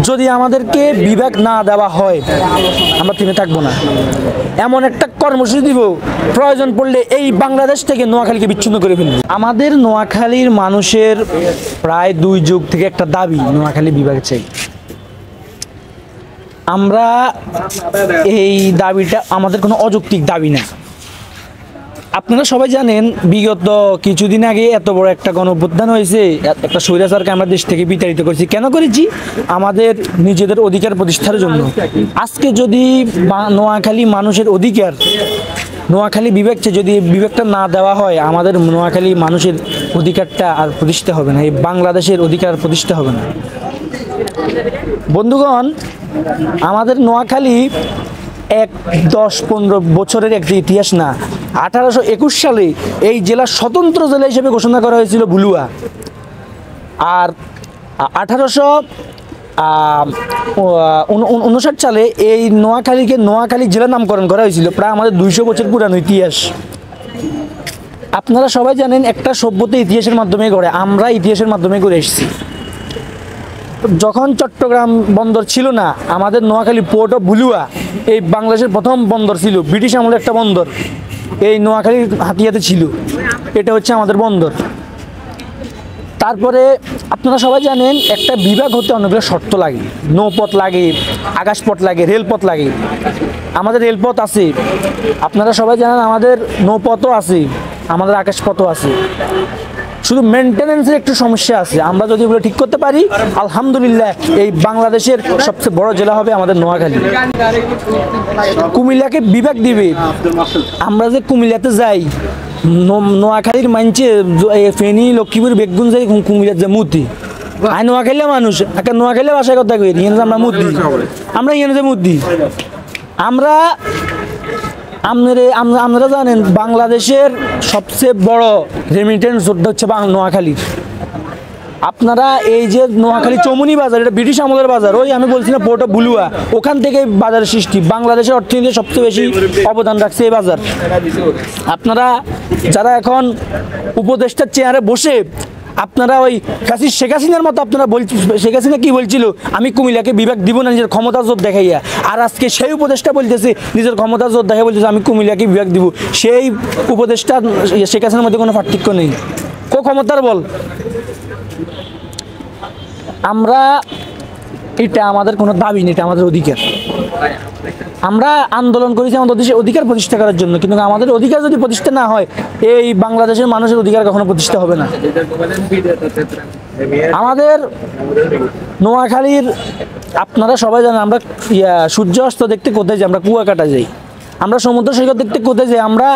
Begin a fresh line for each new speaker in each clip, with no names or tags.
যদি আমাদেরকে বিভাগ না দেওয়া হয় আমরা থেমে থাকবো না। এমন একটা কর্মসূচি দিব, প্রয়োজন পড়লে এই বাংলাদেশ থেকে নোয়াখালীকে বিচ্ছিন্ন করে ফেলব। আমাদের নোয়াখালীর মানুষের প্রায় 2 যুগ থেকে একটা দাবি, নোয়াখালী বিভাগ চাই। আমরা এই দাবিটা আমাদের কোনো অযৌক্তিক দাবি না। আপনারা সবাই জানেন বিগত কিছুদিন আগে এত বড় একটা গণঅভ্যুত্থান হয়েছে, একটা স্বৈরাচারকে আমরা দেশ থেকে বিতাড়িত করেছি। কেন করেছি? আমাদের নিজেদের অধিকার প্রতিষ্ঠার জন্য। আজকে যদি নোয়াখালী মানুষের অধিকার, নোয়াখালী বিভাগকে যদি বিভাগটা না দেওয়া হয়, আমাদের নোয়াখালী মানুষের অধিকারটা আর প্রতিষ্ঠা হবে না, এই বাংলাদেশের অধিকার প্রতিষ্ঠা হবে না। বন্ধুগণ, আমাদের নোয়াখালী 10-15 বছরের একটা ইতিহাস না। 1821 সালে এই জেলা স্বতন্ত্র জেলা হিসেবে ঘোষণা করা হয়েছিল ভুলুয়া। আর 1859 সালে এই নোয়াখালীকে নোয়াখালী জেলা নামকরণ করা হয়েছিল। প্রায় আমাদের 200 বছর পুরানো ইতিহাস। আপনারা সবাই জানেন একটা সভ্যতা ইতিহাসের মাধ্যমে গড়ে, আমরা ইতিহাসের মাধ্যমে গড়ে এসেছি। যখন চট্টগ্রাম বন্দর ছিল না, আমাদের নোয়াখালী পোর্ট অফ ভুলুয়া এই বাংলাদেশের প্রথম বন্দর ছিল। ব্রিটিশ আমলের একটা বন্দর এই নোয়াখালীর হাতিয়াতে ছিল। এটা হচ্ছে আমাদের বন্দর। তারপরে আপনারা সবাই জানেন একটা বিভাগ হতে অনেকগুলো শর্ত লাগে। নৌপথ লাগে, আকাশপথ লাগে, রেলপথ লাগে। আমাদের রেলপথ আছে, আপনারা সবাই জানেন আমাদের নৌপথও আছে, আমাদের আকাশপথও আছে। শুধু মেনটেন্যান্সের একটু সমস্যা আছে। আমরা যদি এগুলো ঠিক করতে পারি, আলহামদুলিল্লাহ এই বাংলাদেশের সবচেয়ে বড় জেলা হবে আমাদের নোয়াখালী। কুমিল্লাকে বিভাগ দিবে। আমরা যে কুমিল্লাতে যাই, নোয়াখালীর মানছে ফেনী, লক্ষ্মীপুর, বেগুন যাই, কুমিল্লার যে মুতি আই নোয়াখালী মানুষ একটা নোয়াখালী ভাষায় কথা কই, আমরা মুদি, আমরা ইয়ে যে মুদি। আপনারা জানেন বাংলাদেশের সবচেয়ে বড় রেমিটেন্স যোদ্ধা হচ্ছে নোয়াখালীর। আপনারা এই যে নোয়াখালী চৌমুনি বাজার, এটা ব্রিটিশ আমলের বাজার। ওই আমি বলছি না পোর্ট অফ ভুলুয়া, ওখান থেকে বাজারের সৃষ্টি। বাংলাদেশের অর্থনীতিতে সবচেয়ে বেশি অবদান রাখছে এই বাজার। আপনারা যারা এখন উপদেষ্টার চেয়ারে বসে, আপনারা ওই শেখ হাসিনার মতো আপনারা শেখ হাসিনা কি বলছিল, আমি কুমিল্লাকে বিভাগ দিব না নিজের ক্ষমতা জোর দেখাইয়া। আর আজকে সেই উপদেষ্টা বলতেছে নিজের ক্ষমতা জোর দেখা বলতেছে আমি কুমিল্লাকে বিভাগ দিব। সেই উপদেষ্টা শেখ হাসিনার মধ্যে কোনো পার্থক্য নেই। ক্ষমতার বল। আমরা এটা আমাদের কোনো দাবি নেই, এটা আমাদের অধিকার। আমরা আন্দোলন করেছি আমাদের দেশের অধিকার প্রতিষ্ঠা করার জন্য, কিন্তু আমাদের অধিকার যদি প্রতিষ্ঠা না হয়, এই বাংলাদেশের মানুষের অধিকার কখনো প্রতিষ্ঠা হবে না। আমাদের নোয়াখালীর আপনারা সবাই জানেন আমরা সূর্য অস্ত দেখতে কোথায় যাই, আমরা কুয়াকাটা যাই। আমরা সমুদ্র সৈকত দেখতে কোথায় যাই, আমরা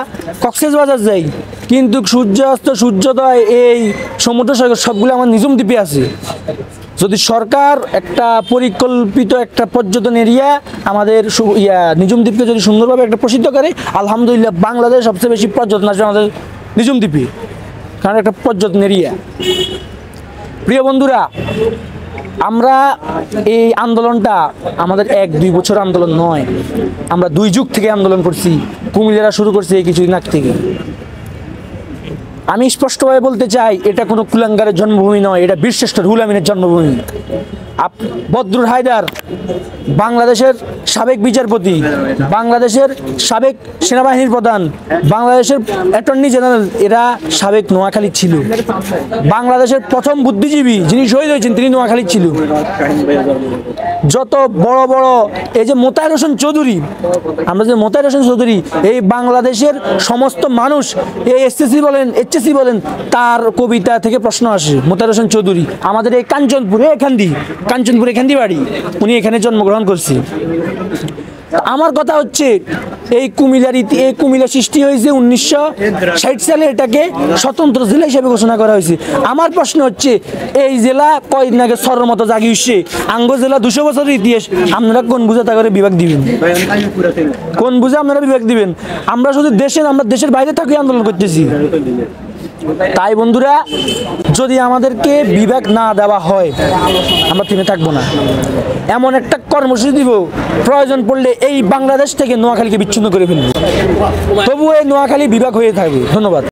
কক্সবাজার যাই। কিন্তু সূর্য অস্ত, সূর্যোদয়, এই সমুদ্র সৈকত সবগুলো আমার নিজুম দ্বীপে আছে। যদি সরকার একটা পরিকল্পিত একটা পর্যটন এরিয়া আমাদের নিজুম দ্বীপকে যদি সুন্দরভাবে একটা প্রসিদ্ধ করে, আলহামদুলিল্লাহ বাংলাদেশ সবচেয়ে বেশি পর্যটন আসবে আমাদের নিজুম দ্বীপে, কারণ একটা পর্যটন এরিয়া। প্রিয় বন্ধুরা, আমরা এই আন্দোলনটা আমাদের 1-2 বছর আন্দোলন নয়, আমরা 2 যুগ থেকে আন্দোলন করছি। কুমিল্লারা শুরু করছে এই কিছুদিন আগ থেকে। আমি স্পষ্টভাবে বলতে চাই, এটা কোনো কুলাঙ্গারের জন্মভূমি নয়, এটা বীরশ্রেষ্ঠ রুহুল আমিনের জন্মভূমি। বদরুল হায়দার বাংলাদেশের সাবেক বিচারপতি, বাংলাদেশের সাবেক সেনাবাহিনীর প্রধান, বাংলাদেশের অ্যাটর্নি জেনারেল, এরা সাবেক নোয়াখালী ছিল। বাংলাদেশের প্রথম বুদ্ধিজীবী যিনি শহীদ হয়েছেন তিনি নোয়াখালী ছিল। যত বড় বড় এই যে মোতায়ের হোসেন চৌধুরী, আমরা যে মোতায়ের হোসেন চৌধুরী, এই বাংলাদেশের সমস্ত মানুষ, এই এসএসসি বলেন, এইচএসসি বলেন, তার কবিতা থেকে প্রশ্ন আসে। মোতায়ের হোসেন চৌধুরী আমাদের এই কাঞ্চনপুরে, কাঞ্চনপুর এখান বাড়ি, উনি এখানে জন্মগ্রহণ করছে। আমার কথা হচ্ছে এই কুমিল্লা সৃষ্টি হয়েছে 1960 সালে, এটাকে স্বতন্ত্র জেলা হিসেবে ঘোষণা করা হয়েছে। আমার প্রশ্ন হচ্ছে এই জেলা কয়দিন আগে সরের মতো জাগি উঠছে, আঙ্গ জেলা 200 বছরের ইতিহাস, আপনারা কোন বুঝে তা করে বিভাগ দিবেন? কোন বুঝে আপনারা বিভাগ দিবেন? আমরা শুধু আমরা দেশের বাইরে থাকি আন্দোলন করতেছি। তাই বন্ধুরা, যদি আমাদেরকে বিভাগ না দেওয়া হয় আমরা থেমে থাকবো না। এমন একটা কর্মসূচি দিব, প্রয়োজন পড়লে এই বাংলাদেশ থেকে নোয়াখালীকে বিচ্ছিন্ন করে ফেলব। তবুও এই নোয়াখালী বিভাগ হয়ে থাকবে। ধন্যবাদ।